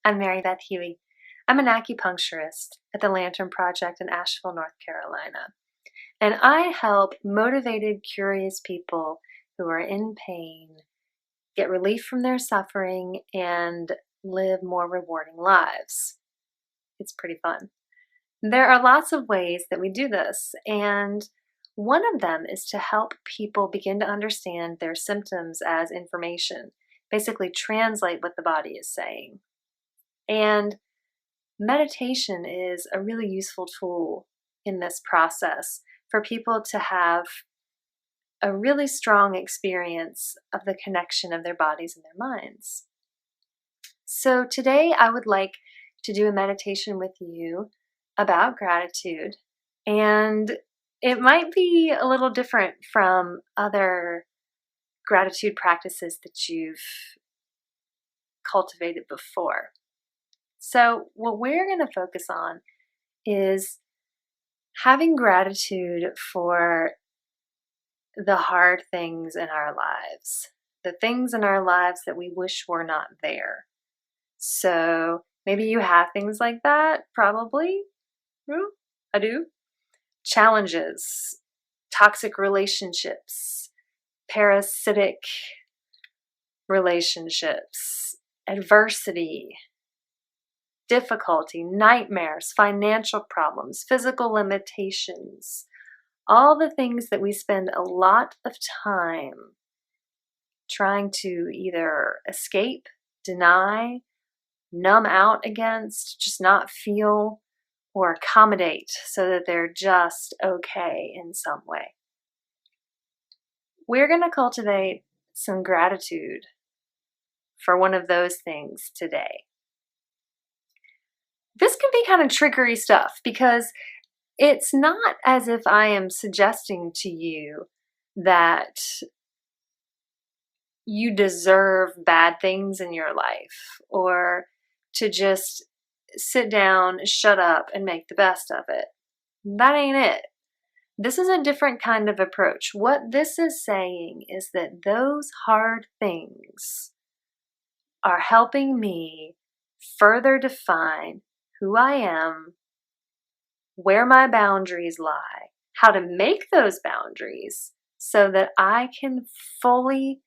I'm Mary Beth Huwe. I'm an acupuncturist at the Lantern Project in Asheville, North Carolina. And I help motivated, curious people who are in pain get relief from their suffering and live more rewarding lives. It's pretty fun. There are lots of ways that we do this, and one of them is to help people begin to understand their symptoms as information, basically translate what the body is saying. And meditation is a really useful tool in this process for people to have a really strong experience of the connection of their bodies and their minds. So today I would like to do a meditation with you about gratitude, and it might be a little different from other gratitude practices that you've cultivated before. So what we're going to focus on is having gratitude for the hard things in our lives, the things in our lives that we wish were not there. So maybe you have things like that, probably. I do. Challenges, toxic relationships, parasitic relationships, adversity, difficulty, nightmares, financial problems, physical limitations, all the things that we spend a lot of time trying to either escape, deny, numb out against, just not feel, or accommodate so that they're just okay in some way. We're going to cultivate some gratitude for one of those things today. This can be kind of trickery stuff because it's not as if I am suggesting to you that you deserve bad things in your life or to just sit down, shut up, and make the best of it. That ain't it. This is a different kind of approach. What this is saying is that those hard things are helping me further define who I am, where my boundaries lie, how to make those boundaries so that I can fully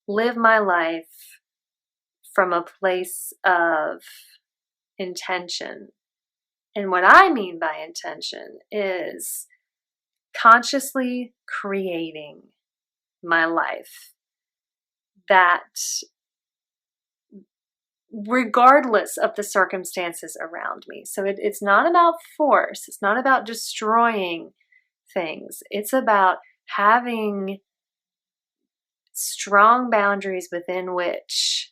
live my life from a place of intention. And what I mean by intention is consciously creating my life that, regardless of the circumstances around me. So it's not about force. It's not about destroying things. It's about having strong boundaries within which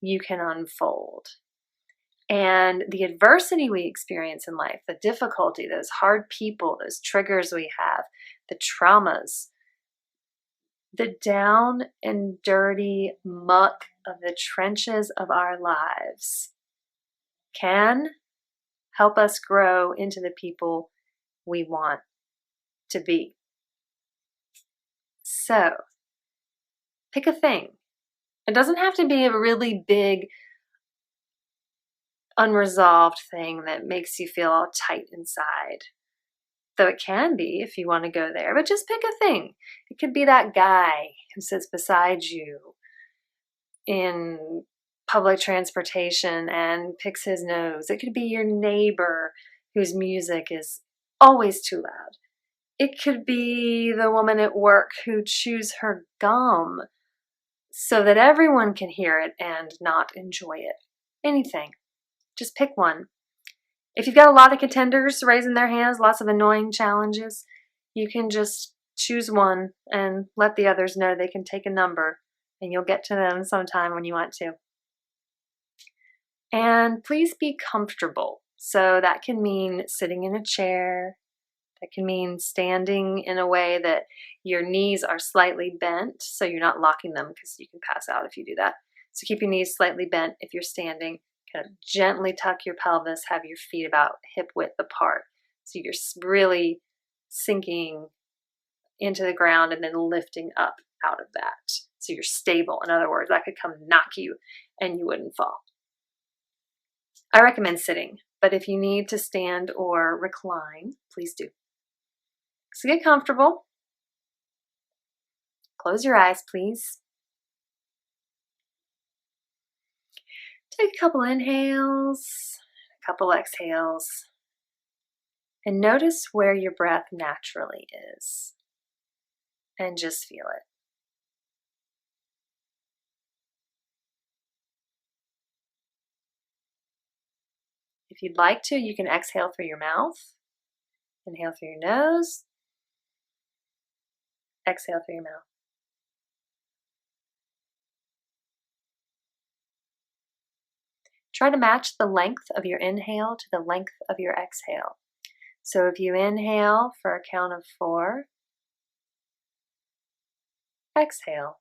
you can unfold. And the adversity we experience in life, the difficulty, those hard people, those triggers we have, the traumas, the down and dirty muck of the trenches of our lives can help us grow into the people we want to be. So, pick a thing. It doesn't have to be a really big, unresolved thing that makes you feel all tight inside. Though it can be if you want to go there, but just pick a thing. It could be that guy who sits beside you in public transportation and picks his nose. It could be your neighbor whose music is always too loud. It could be the woman at work who chews her gum so that everyone can hear it and not enjoy it. Anything. Just pick one. If you've got a lot of contenders raising their hands, lots of annoying challenges, you can just choose one and let the others know they can take a number, and you'll get to them sometime when you want to. And please be comfortable. So that can mean sitting in a chair. That can mean standing in a way that your knees are slightly bent, so you're not locking them because you can pass out if you do that. So keep your knees slightly bent if you're standing. Kind of gently tuck your pelvis, have your feet about hip width apart. So you're really sinking into the ground and then lifting up out of that. So you're stable. In other words, I could come knock you and you wouldn't fall. I recommend sitting, but if you need to stand or recline, please do. So get comfortable. Close your eyes, please. Take a couple inhales, a couple exhales, and notice where your breath naturally is. And just feel it. If you'd like to, you can exhale through your mouth. Inhale through your nose. Exhale through your mouth. Try to match the length of your inhale to the length of your exhale. So if you inhale for a count of 4, exhale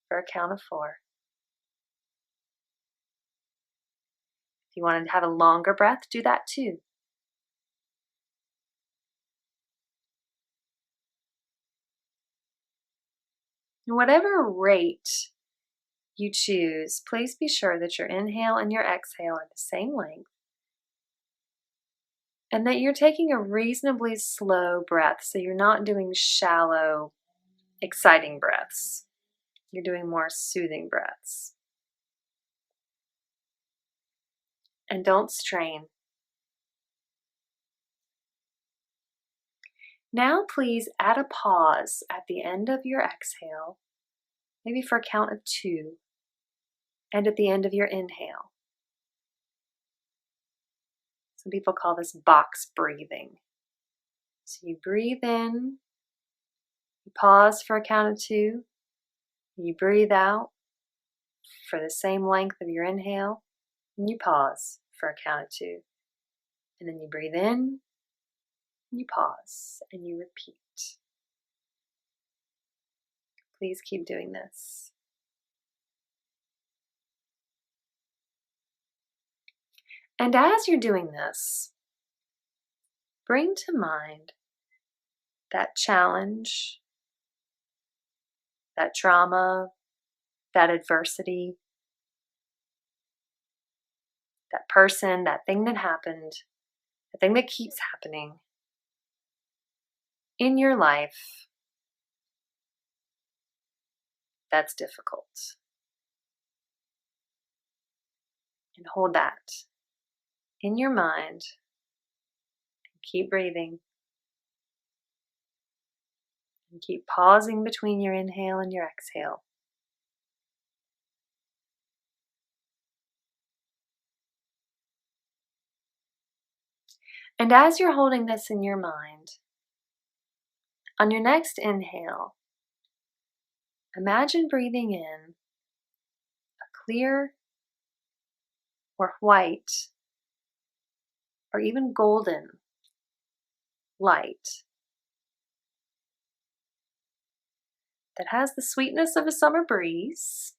for a count of 4. If you want to have a longer breath, do that too. Whatever rate you choose, please be sure that your inhale and your exhale are the same length, and that you're taking a reasonably slow breath, so you're not doing shallow, exciting breaths. You're doing more soothing breaths. And don't strain. Now please add a pause at the end of your exhale, maybe for a count of 2, and at the end of your inhale. Some people call this box breathing. So you breathe in, you pause for a count of 2, you breathe out for the same length of your inhale, and you pause for a count of 2. And then you breathe in, you pause, and you repeat. Please keep doing this. And as you're doing this, bring to mind that challenge, that trauma, that adversity, that person, that thing that happened, the thing that keeps happening in your life that's difficult. And hold that in your mind. Keep breathing. And keep pausing between your inhale and your exhale. And as you're holding this in your mind, on your next inhale, imagine breathing in a clear or white or even golden light that has the sweetness of a summer breeze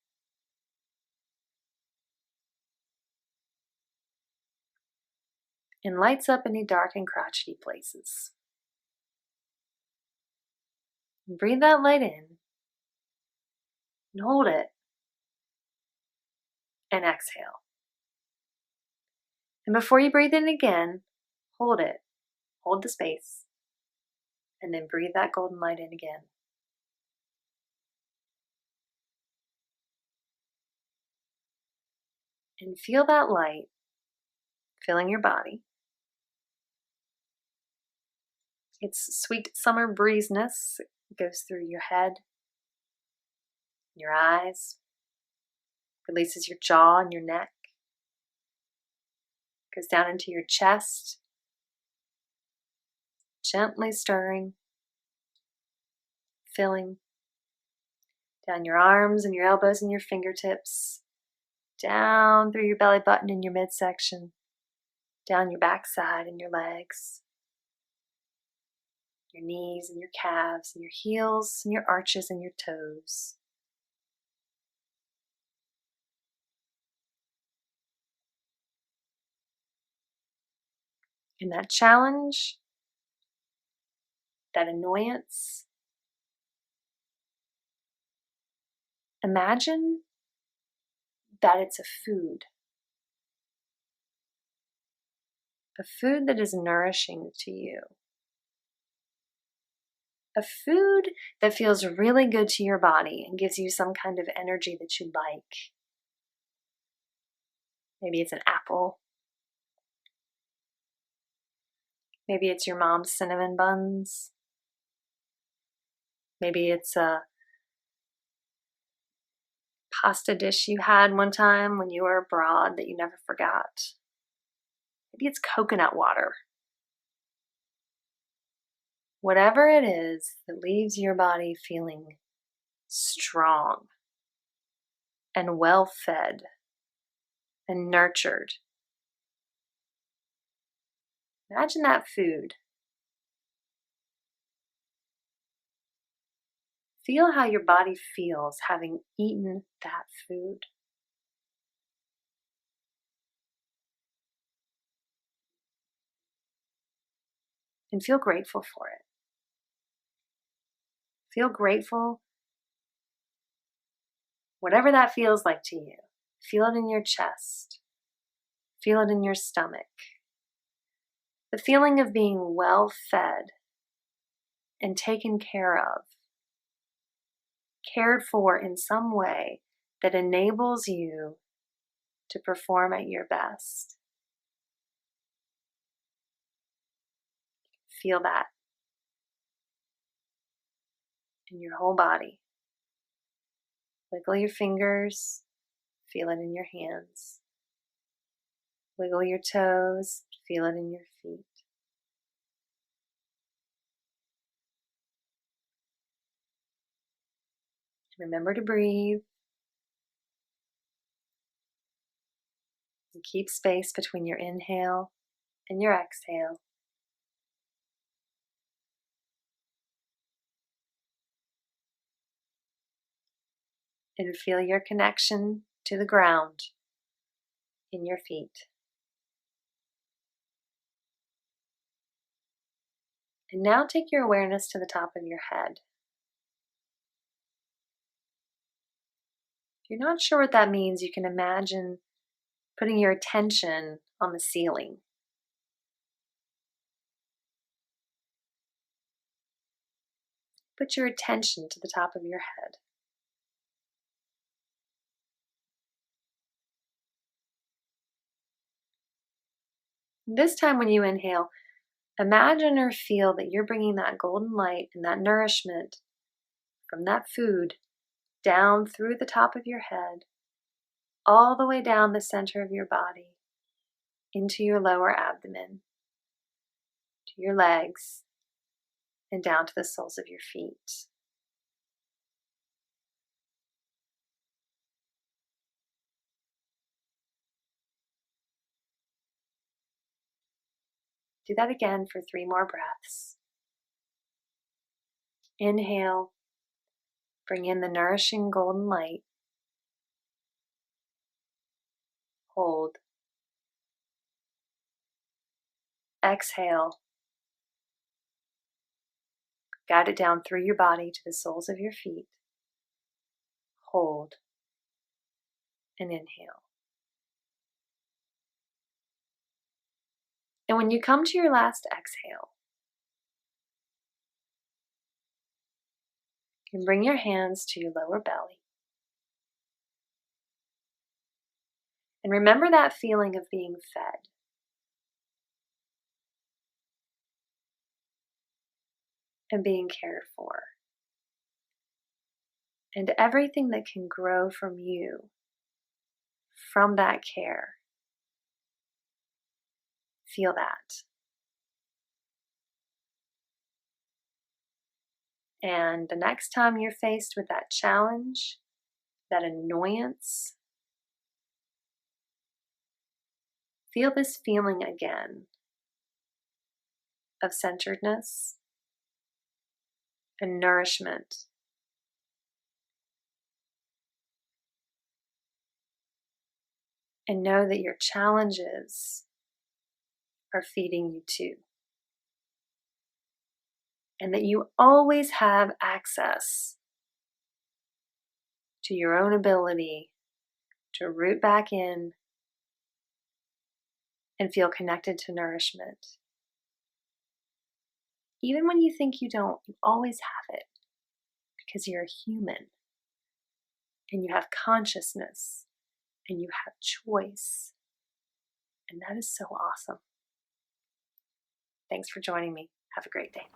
and lights up any dark and crotchety places. And breathe that light in and hold it and exhale. And before you breathe in again, hold it, hold the space, and then breathe that golden light in again. And feel that light filling your body. Its sweet summer breeziness goes through your head, your eyes, releases your jaw and your neck, goes down into your chest, gently stirring, filling, down your arms and your elbows and your fingertips, down through your belly button and your midsection, down your backside and your legs, your knees and your calves and your heels and your arches and your toes. And that challenge, that annoyance, imagine that it's a food. A food that is nourishing to you. A food that feels really good to your body and gives you some kind of energy that you like. Maybe it's an apple. Maybe it's your mom's cinnamon buns. Maybe it's a pasta dish you had one time when you were abroad that you never forgot. Maybe it's coconut water. Whatever it is that leaves your body feeling strong and well fed and nurtured. Imagine that food. Feel how your body feels having eaten that food. And feel grateful for it. Feel grateful, whatever that feels like to you. Feel it in your chest. Feel it in your stomach. The feeling of being well fed and taken care of, cared for in some way that enables you to perform at your best. Feel that in your whole body. Wiggle your fingers, feel it in your hands. Wiggle your toes, feel it in your feet. Remember to breathe. And keep space between your inhale and your exhale. And feel your connection to the ground in your feet. And now take your awareness to the top of your head. If you're not sure what that means, you can imagine putting your attention on the ceiling. Put your attention to the top of your head. This time when you inhale, imagine or feel that you're bringing that golden light and that nourishment from that food down through the top of your head, all the way down the center of your body, into your lower abdomen, to your legs, and down to the soles of your feet. Do that again for 3 more breaths. Inhale, bring in the nourishing golden light. Hold. Exhale. Guide it down through your body to the soles of your feet. Hold. And inhale. And when you come to your last exhale, you can bring your hands to your lower belly. And remember that feeling of being fed. And being cared for. And everything that can grow from you, from that care. Feel that. And the next time you're faced with that challenge, that annoyance, feel this feeling again of centeredness and nourishment. And know that your challenges are feeding you too. And that you always have access to your own ability to root back in and feel connected to nourishment. Even when you think you don't, you always have it because you're a human and you have consciousness and you have choice. And that is so awesome. Thanks for joining me. Have a great day.